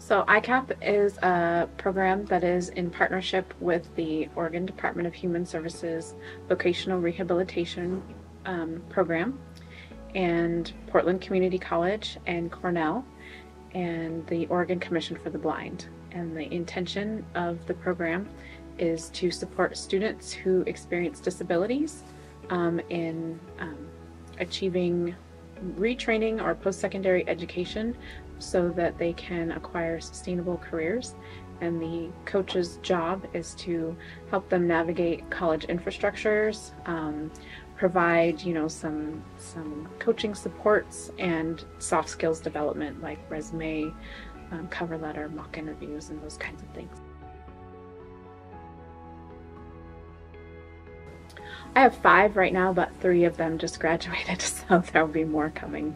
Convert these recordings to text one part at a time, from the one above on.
So ICAP is a program that is in partnership with the Oregon Department of Human Services Vocational Rehabilitation Program and Portland Community College and Cornell and the Oregon Commission for the Blind. And the intention of the program is to support students who experience disabilities in achieving retraining or post-secondary education so that they can acquire sustainable careers. And the coach's job is to help them navigate college infrastructures, provide some coaching supports and soft skills development like resume, cover letter, mock interviews, and those kinds of things. I have 5 right now, but 3 of them just graduated, so there will be more coming.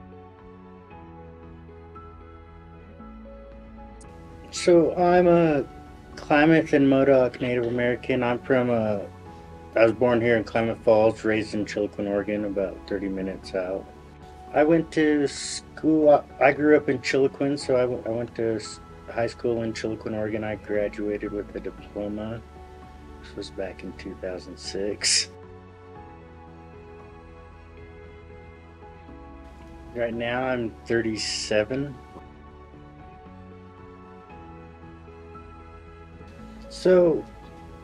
So I'm a Klamath and Modoc Native American. I was born here in Klamath Falls, raised in Chiloquin, Oregon, about 30 minutes out. I went to school, I grew up in Chiloquin, so I went to high school in Chiloquin, Oregon. I graduated with a diploma. This was back in 2006. Right now I'm 37. So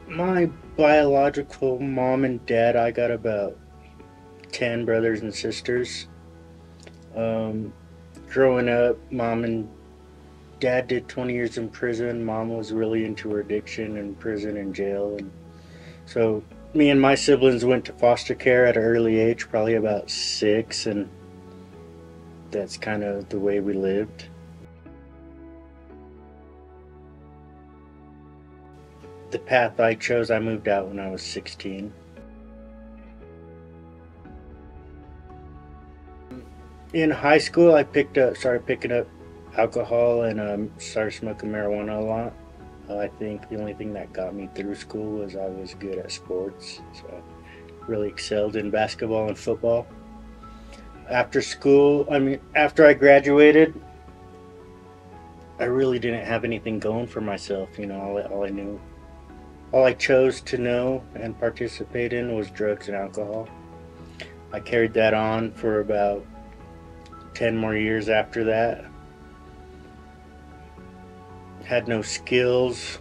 my biological mom and dad, I got about 10 brothers and sisters. Growing up, mom and dad did 20 years in prison. Mom was really into her addiction in prison and jail. And so me and my siblings went to foster care at an early age, probably about 6, and that's kind of the way we lived. The path I chose, I moved out when I was 16. In high school, I started picking up alcohol and started smoking marijuana a lot. I think the only thing that got me through school was I was good at sports, so I really excelled in basketball and football. After school, after I graduated, I really didn't have anything going for myself. All I chose to know and participate in was drugs and alcohol. I carried that on for about 10 more years after that. Had no skills.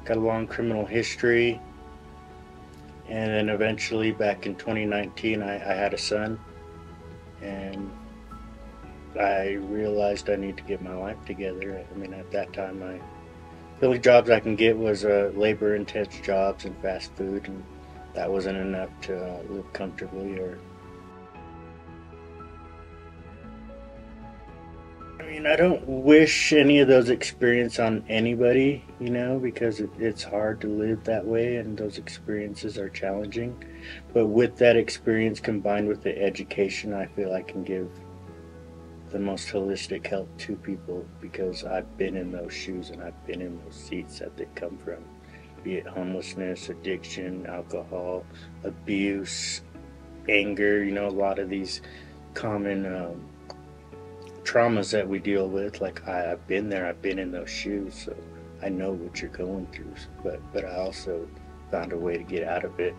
Got a long criminal history. And then eventually back in 2019 I had a son. And I realized I need to get my life together. At that time the only jobs I can get was labor intense jobs and fast food, and that wasn't enough to live comfortably. I don't wish any of those experiences on anybody, because it's hard to live that way and those experiences are challenging. But with that experience combined with the education, I feel I can give the most holistic help to people, because I've been in those shoes and I've been in those seats that they come from, be it homelessness, addiction, alcohol, abuse, anger, a lot of these common traumas that we deal with. Like I've been there, I've been in those shoes, so I know what you're going through, but I also found a way to get out of it.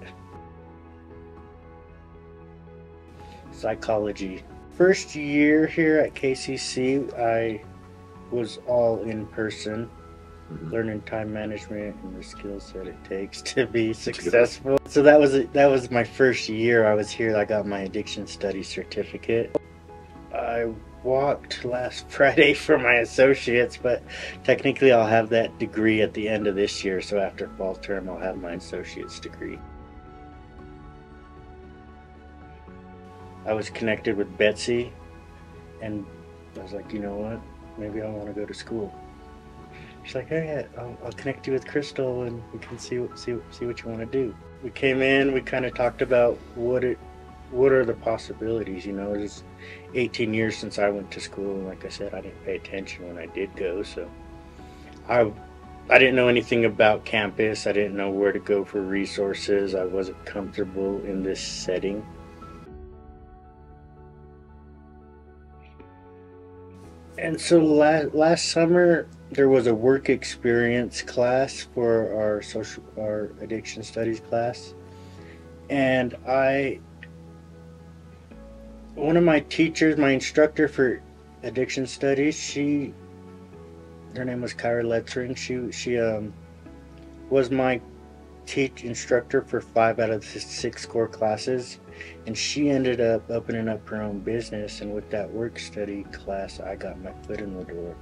Psychology. First year here at KCC, I was all in person, learning time management and the skills that it takes to be successful. So that was my first year I was here. I got my addiction studies certificate. I walked last Friday for my associates, but technically I'll have that degree at the end of this year, so after fall term I'll have my associate's degree. I was connected with Betsy, and I was like, you know what, maybe I want to go to school. She's like, hey, I'll connect you with Crystal and we can see what you want to do. We came in, we kind of talked about what are the possibilities. It's 18 years since I went to school, and like I said, I didn't pay attention when I did go, so I didn't know anything about campus. I didn't know where to go for resources. I wasn't comfortable in this setting. And so last summer there was a work experience class for our addiction studies class, and I one of my teachers, my instructor for addiction studies, her name was Kyra Letzering. She was my teach instructor for 5 out of the 6 core classes, and she ended up opening up her own business. And with that work study class, I got my foot in the door,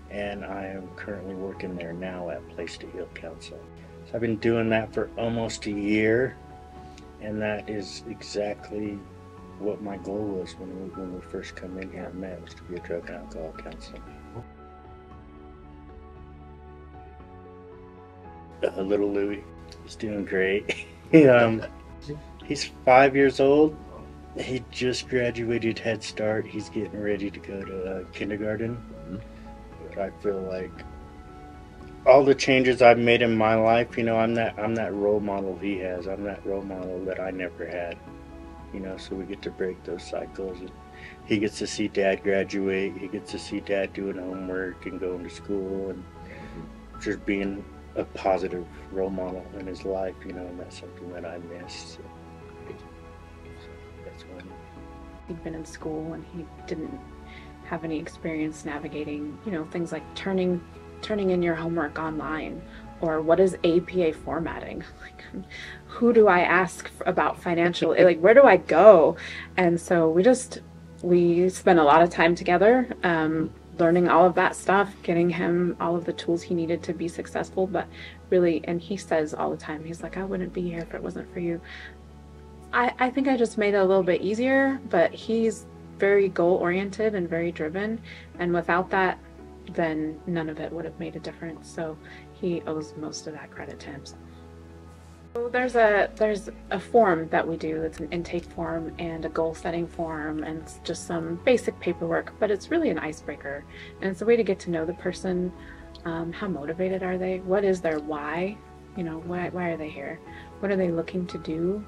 and I am currently working there now at Place to Heal Council. So I've been doing that for almost a year, and that is exactly what my goal was when we first come in here and met, was to be a drug and alcohol counselor. Little Louie, he's doing great. He's 5 years old. He just graduated Head Start. He's getting ready to go to kindergarten. But I feel like all the changes I've made in my life, I'm that role model he has. I'm that role model that I never had. So we get to break those cycles. And he gets to see Dad graduate. He gets to see Dad doing homework and going to school and just being a positive role model in his life, and that's something that I miss. So that's one. He'd been in school and he didn't have any experience navigating, things like turning in your homework online, or what is APA formatting? Like, who do I ask about financial, like, where do I go? And so we spent a lot of time together, learning all of that stuff, getting him all of the tools he needed to be successful. But really, and he says all the time, he's like, I wouldn't be here if it wasn't for you. I think I just made it a little bit easier, but he's very goal oriented and very driven, and without that, then none of it would have made a difference. So he owes most of that credit to himself. So there's a form that we do. It's an intake form and a goal setting form, and it's just some basic paperwork, but it's really an icebreaker, and it's a way to get to know the person. How motivated are they? What is their why? Why are they here? What are they looking to do?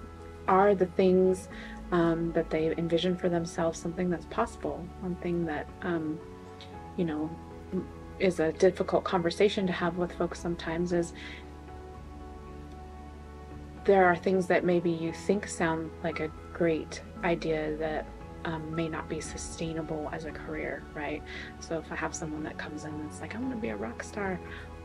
Are the things that they envision for themselves something that's possible? One thing that is a difficult conversation to have with folks sometimes is there are things that maybe you think sound like a great idea that may not be sustainable as a career, right? So if I have someone that comes in and it's like, I want to be a rock star,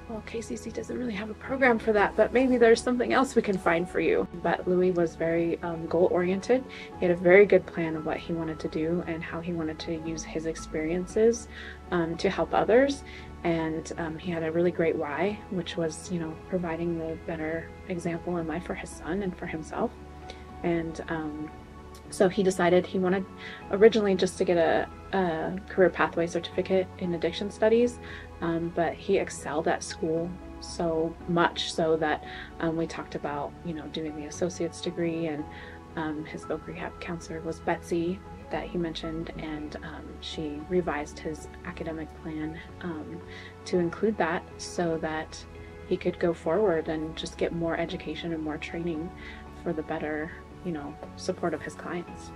well, KCC doesn't really have a program for that, but maybe there's something else we can find for you. But Louie was very goal-oriented. He had a very good plan of what he wanted to do and how he wanted to use his experiences to help others. And he had a really great why, which was, providing the better example in life for his son and for himself. And so he decided he wanted originally just to get a career pathway certificate in addiction studies, but he excelled at school so much so that we talked about, doing the associate's degree, and his voc rehab counselor was Betsy that he mentioned, and she revised his academic plan to include that so that he could go forward and just get more education and more training for the better support of his clients.